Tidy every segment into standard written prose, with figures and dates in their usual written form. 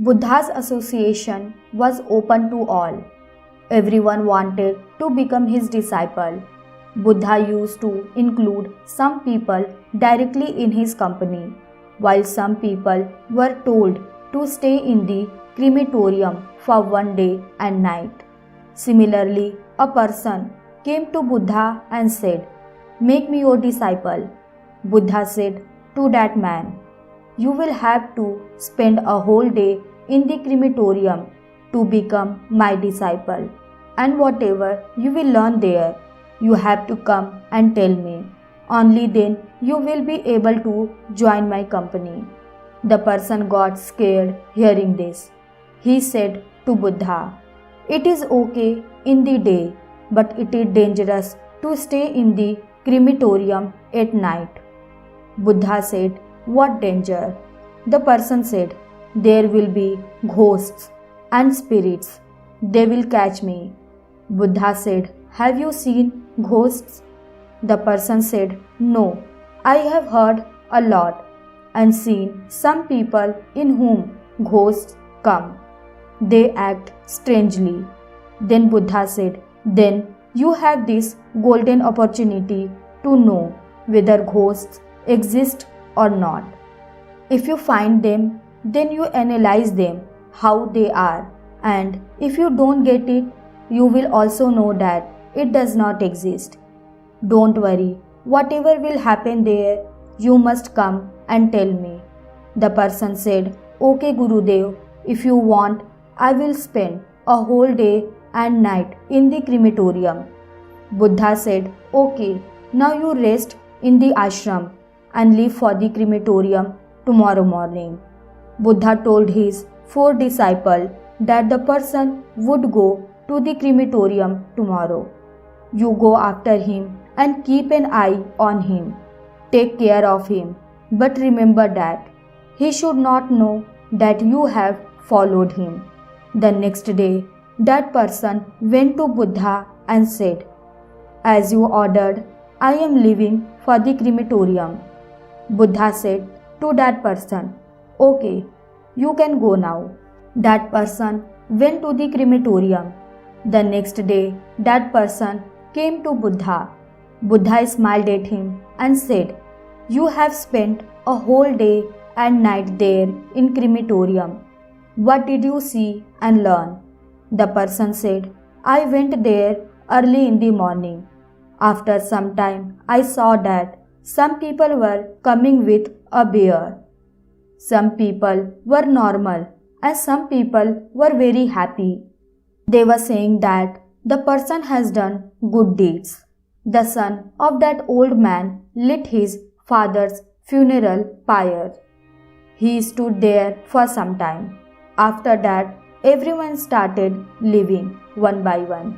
Buddha's association was open to all. Everyone wanted to become his disciple. Buddha used to include some people directly in his company, while some people were told to stay in the crematorium for one day and night. Similarly, a person came to Buddha and said, "Make me your disciple." Buddha said to that man, "You will have to spend a whole day in the crematorium to become my disciple, and whatever you will learn there, you have to come and tell me. Only then you will be able to join my company." The person got scared hearing this. He said to Buddha, "It is okay in the day, but it is dangerous to stay in the crematorium at night." Buddha said, "What danger?" The person said, "There will be ghosts and spirits. They will catch me." Buddha said, "Have you seen ghosts?" The person said, "No, I have heard a lot and seen some people in whom ghosts come. They act strangely." Then Buddha said, "Then you have this golden opportunity to know whether ghosts exist or not. If you find them, then you analyze them, how they are, and if you don't get it, you will also know that it does not exist. Don't worry, whatever will happen there, you must come and tell me." The person said, "Okay, Gurudev, if you want, I will spend a whole day and night in the crematorium." Buddha said, "Okay, now you rest in the ashram and leave for the crematorium tomorrow morning." Buddha told his 4 disciples that the person would go to the crematorium tomorrow. "You go after him and keep an eye on him. Take care of him, but remember that he should not know that you have followed him." The next day, that person went to Buddha and said, "As you ordered, I am leaving for the crematorium." Buddha said to that person, "Okay, you can go now." That person went to the crematorium. The next day, that person came to Buddha. Buddha smiled at him and said, "You have spent a whole day and night there in crematorium. What did you see and learn?" The person said, "I went there early in the morning. After some time, I saw that some people were coming with a bear. Some people were normal and some people were very happy. They were saying that the person has done good deeds." The son of that old man lit his father's funeral pyre. He stood there for some time. After that, everyone started leaving one by one.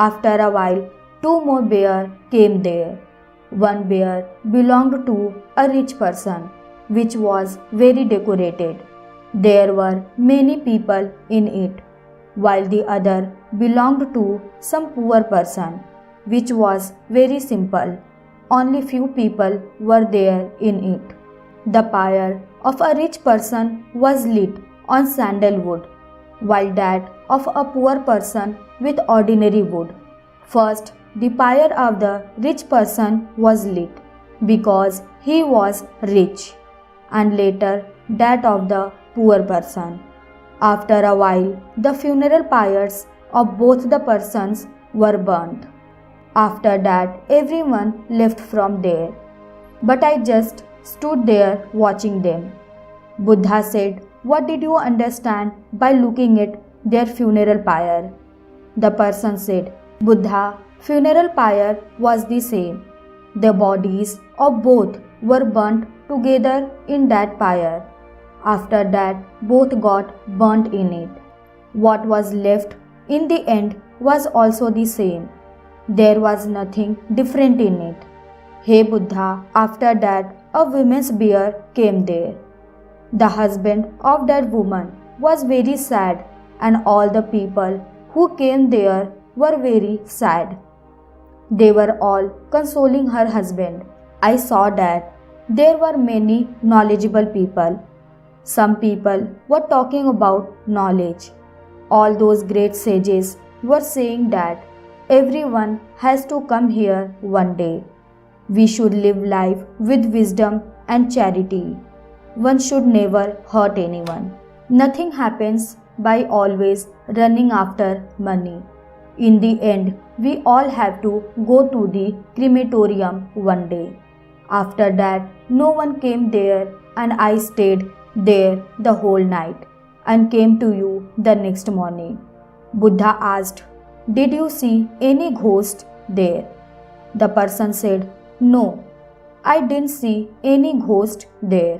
After a while, 2 more bears came there. One bear belonged to a rich person, which was very decorated. There were many people in it, while the other belonged to some poor person, which was very simple. Only few people were there in it. The pyre of a rich person was lit on sandalwood, while that of a poor person with ordinary wood. First, the pyre of the rich person was lit because he was rich, and later that of the poor person. After a while, the funeral pyres of both the persons were burnt. After that, everyone left from there, but I just stood there watching them. Buddha said, "What did you understand by looking at their funeral pyre?" The person said, "Buddha, funeral pyre was the same. The bodies of both were burnt together in that pyre. After that, both got burnt in it. What was left in the end was also the same. There was nothing different in it." "Hey Buddha," after that, a woman's bear came there. The husband of that woman was very sad, and all the people who came there were very sad. They were all consoling her husband. I saw that there were many knowledgeable people. Some people were talking about knowledge. All those great sages were saying that everyone has to come here one day. We should live life with wisdom and charity. One should never hurt anyone. Nothing happens by always running after money. In the end, we all have to go to the crematorium one day. After that, no one came there, and I stayed there the whole night and came to you the next morning. Buddha asked, "Did you see any ghost there?" The person said, "No, I didn't see any ghost there.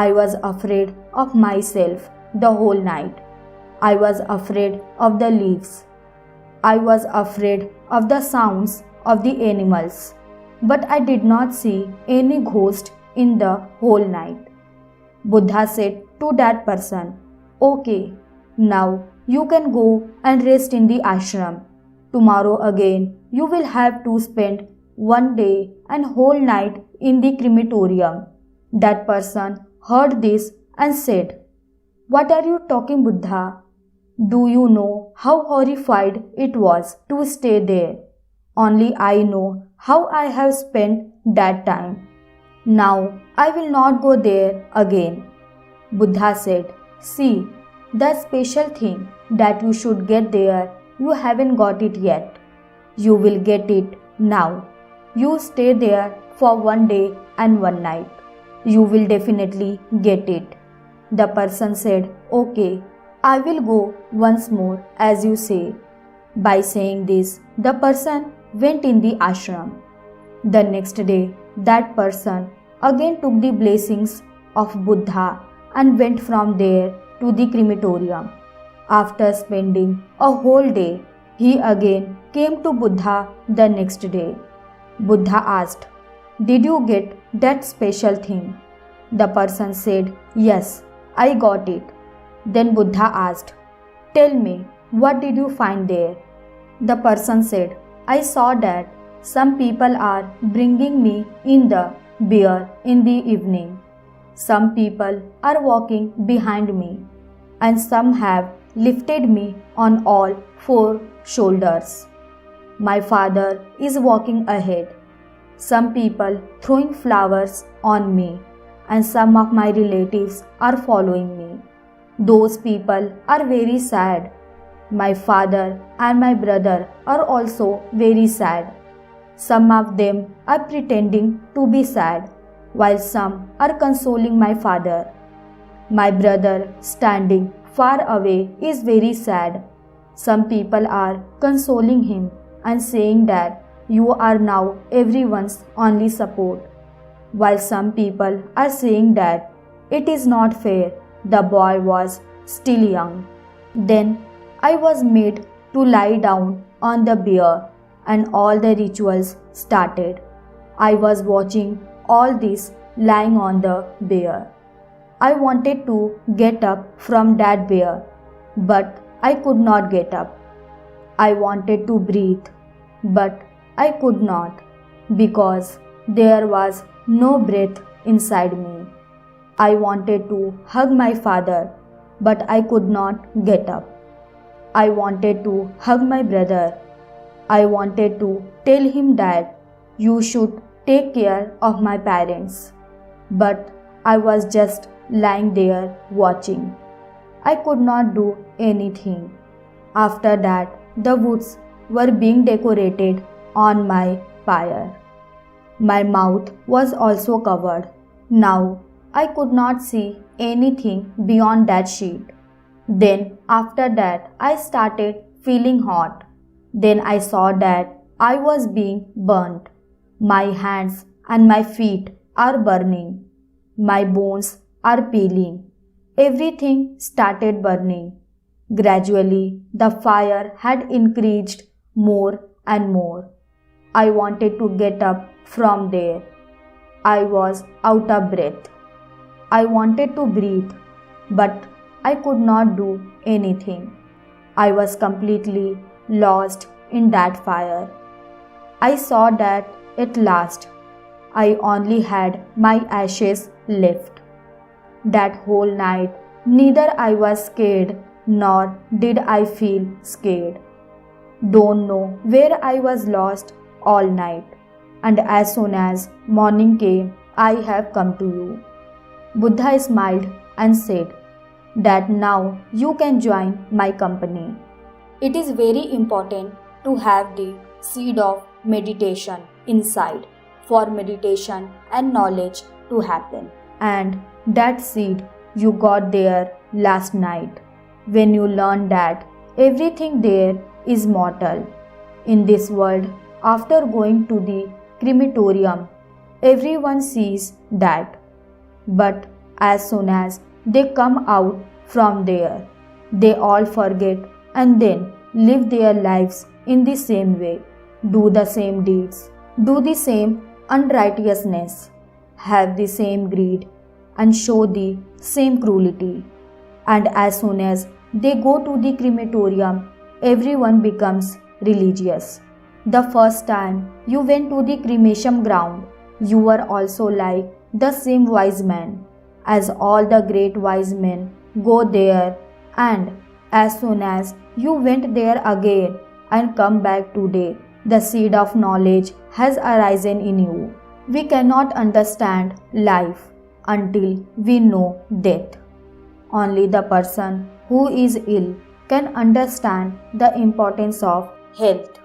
I was afraid of myself the whole night. I was afraid of the leaves. I was afraid of the sounds of the animals, but I did not see any ghost in the whole night." Buddha said to that person, "Okay, now you can go and rest in the ashram. Tomorrow again you will have to spend one day and whole night in the crematorium." That person heard this and said, "What are you talking, Buddha? Do you know how horrified it was to stay there? Only I know how I have spent that time. Now I will not go there again." Buddha said, "See, the special thing that you should get there, you haven't got it yet. You will get it now. You stay there for one day and one night. You will definitely get it." The person said, "Okay, I will go once more as you say." By saying this, the person went in the ashram. The next day, that person again took the blessings of Buddha and went from there to the crematorium. After spending a whole day, he again came to Buddha the next day. Buddha asked, "Did you get that special thing?" The person said, "Yes, I got it." Then Buddha asked, "Tell me, what did you find there?" The person said, "I saw that some people are bringing me in the beer in the evening. Some people are walking behind me, and some have lifted me on all four shoulders. My father is walking ahead. Some people throwing flowers on me, and some of my relatives are following me. Those people are very sad. My father and my brother are also very sad. Some of them are pretending to be sad, while some are consoling my father. My brother, standing far away, is very sad. Some people are consoling him and saying that you are now everyone's only support, while some people are saying that it is not fair, the boy was still young. Then I was made to lie down on the bier, and all the rituals started. I was watching all this lying on the bier. I wanted to get up from that bier, but I could not get up. I wanted to breathe, but I could not, because there was no breath inside me. I wanted to hug my father, but I could not get up. I wanted to hug my brother. I wanted to tell him that you should take care of my parents, but I was just lying there watching. I could not do anything. After that, the woods were being decorated on my pyre. My mouth was also covered. Now I could not see anything beyond that sheet. Then after that, I started feeling hot. Then I saw that I was being burnt. My hands and my feet are burning. My bones are peeling. Everything started burning. Gradually, the fire had increased more and more. I wanted to get up from there. I was out of breath. I wanted to breathe, but I could not do anything. I was completely lost in that fire. I saw that at last I only had my ashes left. That whole night, neither I was scared nor did I feel scared. Don't know where I was lost all night. And as soon as morning came, I have come to you. Buddha smiled and said that now you can join my company. It is very important to have the seed of meditation inside for meditation and knowledge to happen. And that seed you got there last night when you learned that everything there is mortal. In this world, after going to the crematorium, everyone sees that. But as soon as they come out from there, they all forget and then live their lives in the same way, do the same deeds, do the same unrighteousness, have the same greed, and show the same cruelty. And as soon as they go to the crematorium, everyone becomes religious. The first time you went to the cremation ground, you were also like the same wise man, as all the great wise men go there, and as soon as you went there again and come back today, the seed of knowledge has arisen in you. We cannot understand life until we know death. Only the person who is ill can understand the importance of health.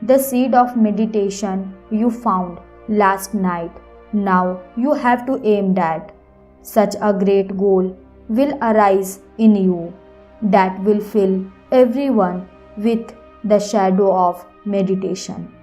The seed of meditation you found last night, now you have to aim that. Such a great goal will arise in you that will fill everyone with the shadow of meditation.